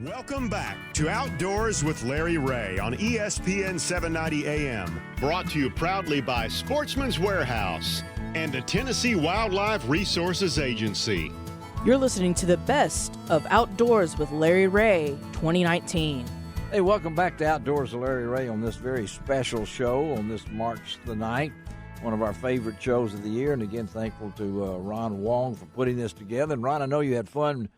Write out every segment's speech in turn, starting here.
Welcome back to Outdoors with Larry Ray on ESPN 790 AM. Brought to you proudly by Sportsman's Warehouse and the Tennessee Wildlife Resources Agency. You're listening to the best of Outdoors with Larry Ray 2019. Hey, welcome back to Outdoors with Larry Ray on this very special show on this March the 9th, one of our favorite shows of the year. And again, thankful to Ron Wong for putting this together. And Ron, I know you had fun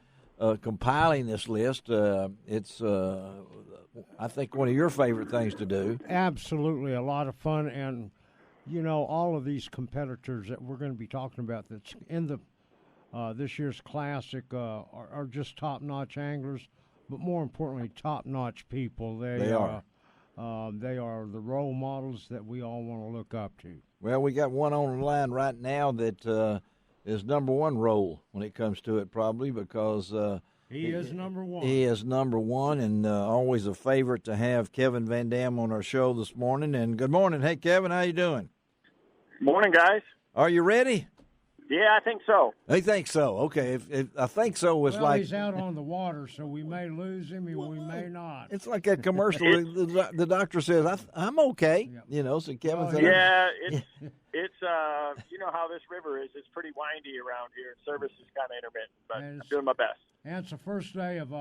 compiling this list. It's, I think, one of your favorite things to do. Absolutely, a lot of fun. And, you know, all of these competitors that we're going to be talking about that's in the this year's Classic are just top-notch anglers, but more importantly, top-notch people. They are. They are the role models that we all want to look up to. Well, we got one on the line right now that is number one role when it comes to it, probably, because he is number one. He is number one, and always a favorite to have Kevin VanDam on our show this morning. And good morning. Hey, Kevin, how you doing? Morning, guys. Are you ready? Yeah, I think so. I think so. Okay, if I think so was well, like he's out on the water, so we may lose him, and we may not. It's like that commercial. the doctor says, "I'm okay," Yep. you know. So Kevin said, "Yeah, it's you know how this river is. It's pretty windy around here. Service is kind of intermittent, but I'm doing my best." And it's the first day of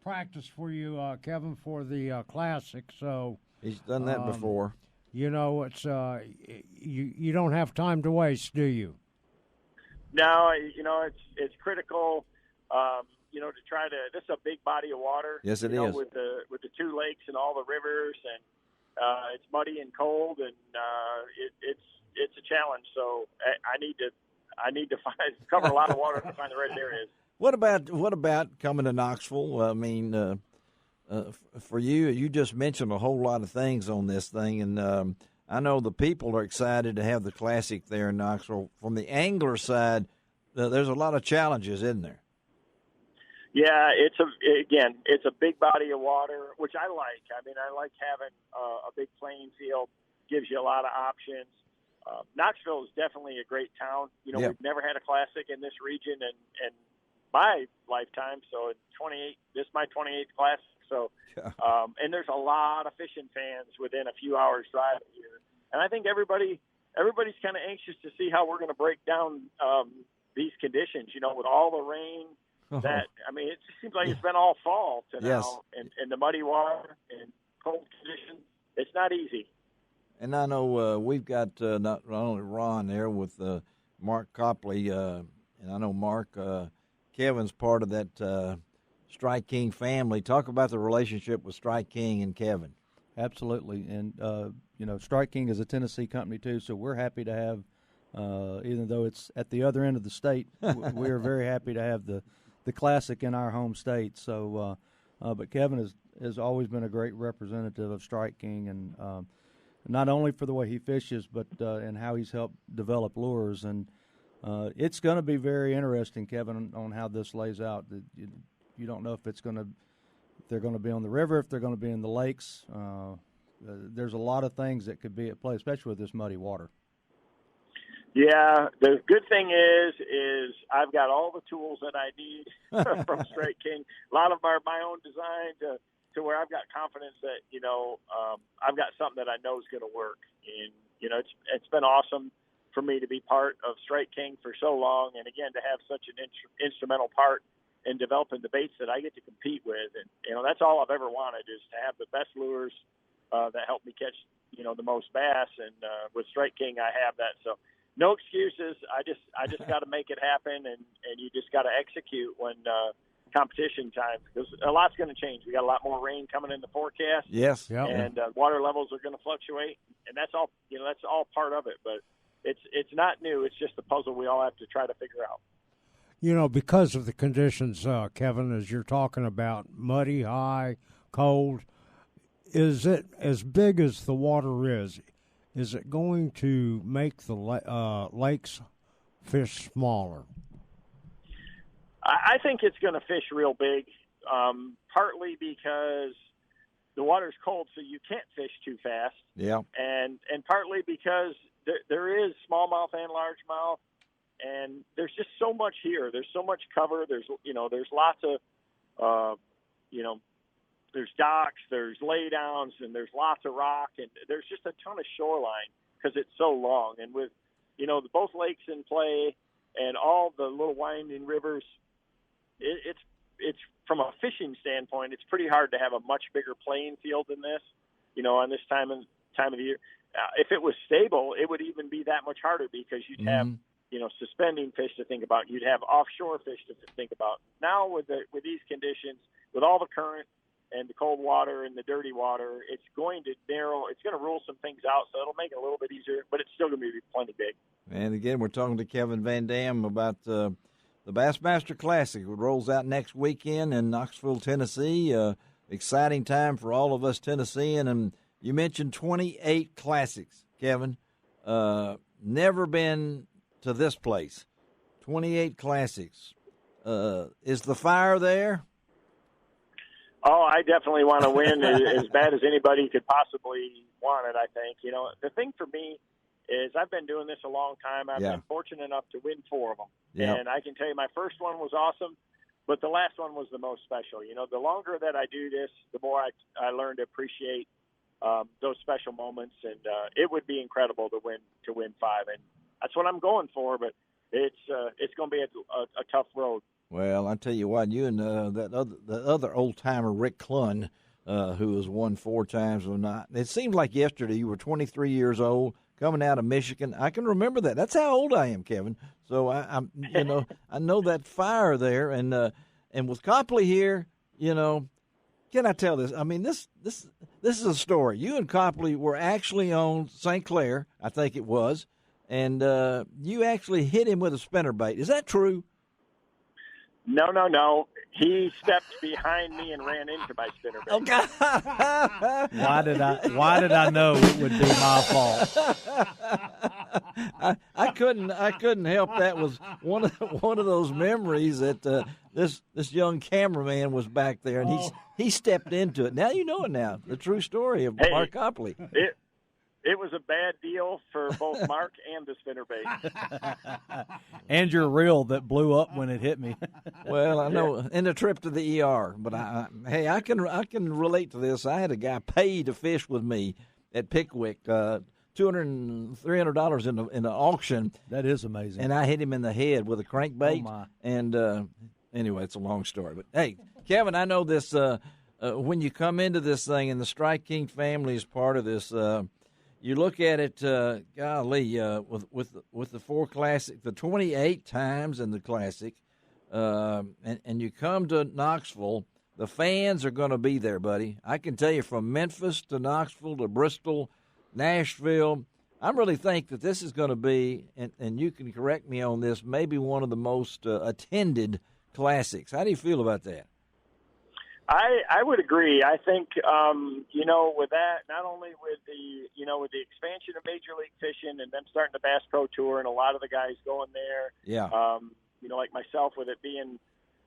practice for you, Kevin, for the Classic. So he's done that before. You know, it's you don't have time to waste, do you? No, you know, it's critical, you know, to try to. This is a big body of water. Yes, it is. is. With the two lakes and all the rivers, and it's muddy and cold, and it's a challenge. So I need to cover a lot of water to find the right areas. What about coming to Knoxville? I mean, for you just mentioned a whole lot of things on this thing, and I know the people are excited to have the Classic there in Knoxville. From the angler side, there's a lot of challenges, isn't there? Yeah, it's a big body of water, which I like. I mean, I like having a big playing field. Gives you a lot of options. Knoxville is definitely a great town. You know, We've never had a Classic in this region, and my lifetime. So this is my 28th Classic. So, and there's a lot of fishing fans within a few hours drive here, and I think everybody's kind of anxious to see how we're going to break down these conditions. You know, with all the rain, that I mean, it just seems like it's been all fall to now, and the muddy water and cold conditions. It's not easy. And I know we've got not only Ron there with Mark Copley, and I know Mark Kevin's part of that. Strike King family. Talk about the relationship with Strike King and Kevin. Absolutely, and you know, Strike King is a Tennessee company too, so we're happy to have, even though it's at the other end of the state, we're very happy to have the Classic in our home state. So, but Kevin has always been a great representative of Strike King, and not only for the way he fishes, but and how he's helped develop lures. And it's going to be very interesting, Kevin, on how this lays out. You don't know if they're going to be on the river, if they're going to be in the lakes. There's a lot of things that could be at play, especially with this muddy water. Yeah, the good thing is I've got all the tools that I need from Strike King. A lot of them are my own design to where I've got confidence that, you know, I've got something that I know is going to work. And, you know, it's been awesome for me to be part of Strike King for so long, and, again, to have such an instrumental part in developing the baits that I get to compete with. And, you know, that's all I've ever wanted, is to have the best lures that help me catch, you know, the most bass. And with Strike King, I have that. So no excuses. I just got to make it happen, and you just got to execute when competition time, because a lot's going to change. We got a lot more rain coming in the forecast. Yes. And water levels are going to fluctuate, and that's all, you know, that's all part of it. But it's not new. It's just a puzzle we all have to try to figure out. You know, because of the conditions, Kevin, as you're talking about, muddy, high, cold, is it as big as the water is? Is it going to make the lakes fish smaller? I think it's going to fish real big, partly because the water's cold, so you can't fish too fast. Yeah. And partly because there is smallmouth and largemouth. And there's just so much here. There's so much cover. There's lots of there's docks, there's laydowns, and there's lots of rock, and there's just a ton of shoreline because it's so long. And with, both lakes in play and all the little winding rivers, it's from a fishing standpoint, it's pretty hard to have a much bigger playing field than this, on this time of the year. If it was stable, it would even be that much harder because you'd have, suspending fish to think about. You'd have offshore fish to think about. Now with these conditions, with all the current and the cold water and the dirty water, it's going to rule some things out, so it'll make it a little bit easier, but it's still going to be plenty big. And again, we're talking to Kevin VanDam about the Bassmaster Classic. It rolls out next weekend in Knoxville, Tennessee. Exciting time for all of us Tennessean. And you mentioned 28 classics, Kevin. Never been to this place. 28 classics. Is the fire there? Oh, I definitely want to win as bad as anybody could possibly want it, I think. The thing for me is I've been doing this a long time. I've been fortunate enough to win 4 of them. Yep. And I can tell you my first one was awesome, but the last one was the most special. The longer that I do this, the more I learn to appreciate those special moments, and it would be incredible to win 5. And that's what I'm going for, but it's going to be a tough road. Well, I tell you what, you and the other old-timer Rick Clunn, who has won 4 times or not. It seems like yesterday you were 23 years old, coming out of Michigan. I can remember that. That's how old I am, Kevin. So I'm I know that fire there, and with Copley here, can I tell this? I mean, this is a story. You and Copley were actually on St. Clair, I think it was, and you actually hit him with a spinnerbait. Is that true? No. He stepped behind me and ran into my spinnerbait. Okay. Why did I know it would be my fault? I couldn't help. That was one of those memories that this young cameraman was back there, and he stepped into it. Now you know it now. The true story of Mark Copley. It was a bad deal for both Mark and the spinnerbait. And your reel that blew up when it hit me. Well, I know, and the trip to the ER. But I can relate to this. I had a guy pay to fish with me at Pickwick, $200 and $300 in the auction. That is amazing. And I hit him in the head with a crankbait. Oh my! And anyway, it's a long story. But hey, Kevin, I know this. When you come into this thing, and the Strike King family is part of this. You look at it, golly, with the 4 classic, the 28 times in the classic, and you come to Knoxville, the fans are going to be there, buddy. I can tell you from Memphis to Knoxville to Bristol, Nashville, I really think that this is going to be, and you can correct me on this, maybe one of the most attended classics. How do you feel about that? I would agree. I think, with that, not only with the expansion of Major League Fishing and them starting the Bass Pro Tour and a lot of the guys going there, like myself with it being,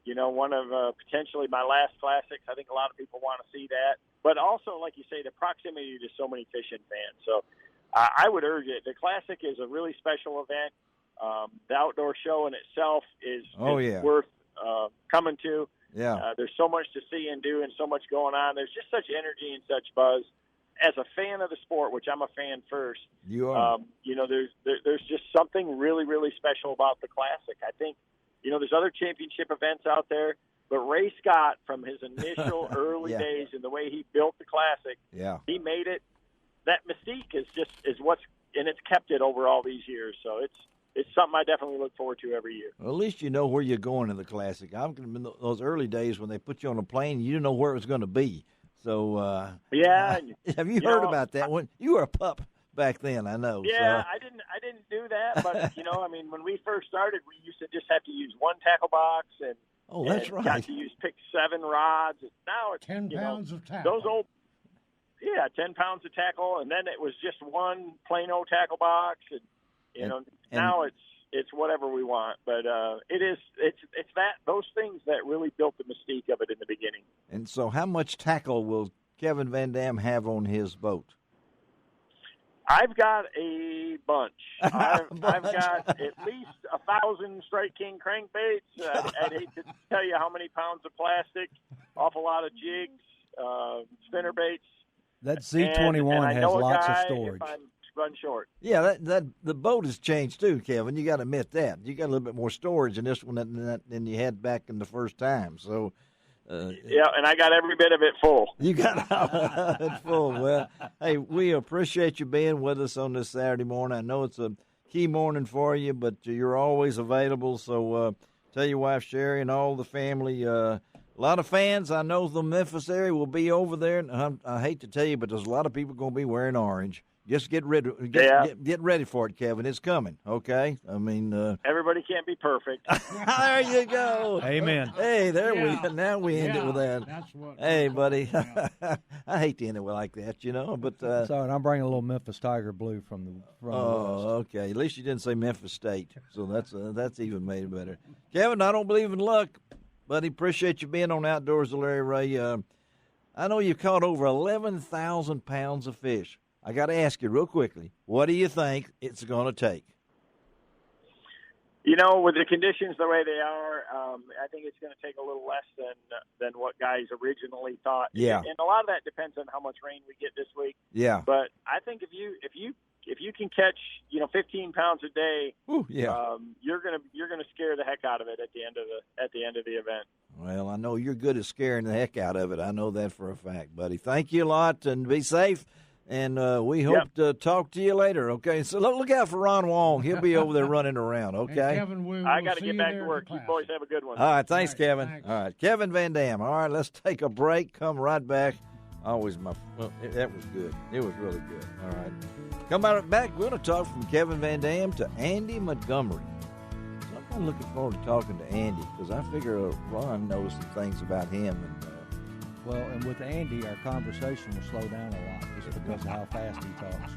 one of potentially my last classics, I think a lot of people want to see that. But also, like you say, the proximity to so many fishing fans. So I would urge it. The Classic is a really special event. The outdoor show in itself is worth coming to. Yeah. There's so much to see and do and so much going on. There's just such energy and such buzz. As a fan of the sport, which I'm a fan first, you are. There's just something really, really special about the Classic. I think, there's other championship events out there, but Ray Scott, from his initial early days and the way he built the Classic, he made it. That mystique is what's, and it's kept it over all these years. So it's something I definitely look forward to every year. Well, at least you know where you're going in the Classic. I'm going to be those early days when they put you on a plane, you didn't know where it was going to be. So, have you heard about that one? You were a pup back then, I know. Yeah, so. I didn't do that, but when we first started, we used to just have to use one tackle box and that's right. Got to use pick 7 rods. And now it's 10 pounds of tackle. Those old 10 pounds of tackle, and then it was just one plain old tackle box, and now it's whatever we want. But it's those things that really built the mystique of it in the beginning. And so, how much tackle will Kevin VanDam have on his boat? I've got a bunch. I've got at least 1,000 Strike King crankbaits. I'd hate to tell you how many pounds of plastic. awful lot of jigs, spinner baits. That Z21 has lots of storage. If I'm run short. Yeah, that the boat has changed too, Kevin. You got to admit that. You got a little bit more storage in this one than you had back in the first time. So, yeah, and I got every bit of it full. You got it full. Well, hey, we appreciate you being with us on this Saturday morning. I know it's a key morning for you, but you're always available. So tell your wife, Sherry, and all the family. A lot of fans, I know the Memphis area will be over there. And I hate to tell you, but there's a lot of people going to be wearing orange. Just get ready for it, Kevin. It's coming, okay? I mean, everybody can't be perfect. There you go. Amen. Hey, now we end it with that. That's what. Hey, buddy. I hate to end it like that, but So, and I'm bringing a little Memphis Tiger blue from the west. Okay. At least you didn't say Memphis State, so that's even made it better. Kevin, I don't believe in luck, buddy. Appreciate you being on Outdoors with Larry Ray. I know you caught over 11,000 pounds of fish. I got to ask you real quickly, what do you think it's going to take? With the conditions the way they are, I think it's going to take a little less than what guys originally thought. Yeah. And a lot of that depends on how much rain we get this week. Yeah. But I think if you can catch 15 pounds a day, Ooh, yeah. You're gonna scare the heck out of it at the end of the event. Well, I know you're good at scaring the heck out of it. I know that for a fact, buddy. Thank you a lot, and be safe. And we hope to talk to you later, okay? So look out for Ron Wong. He'll be over there running around, okay? Kevin, I got to get back to work. You boys have a good one. All right, thanks, All right, Kevin. thanks. All right, Kevin VanDam. All right, let's take a break. Come right back. That was good. It was really good. All right. Come right back. We're going to talk from Kevin VanDam to Andy Montgomery. So I'm kind of looking forward to talking to Andy because I figure Ron knows some things about him. And with Andy, our conversation will slow down a lot just because of how fast he talks.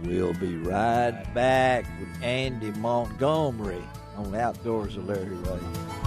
We'll be right back with Andy Montgomery on Outdoors with Larry Ray.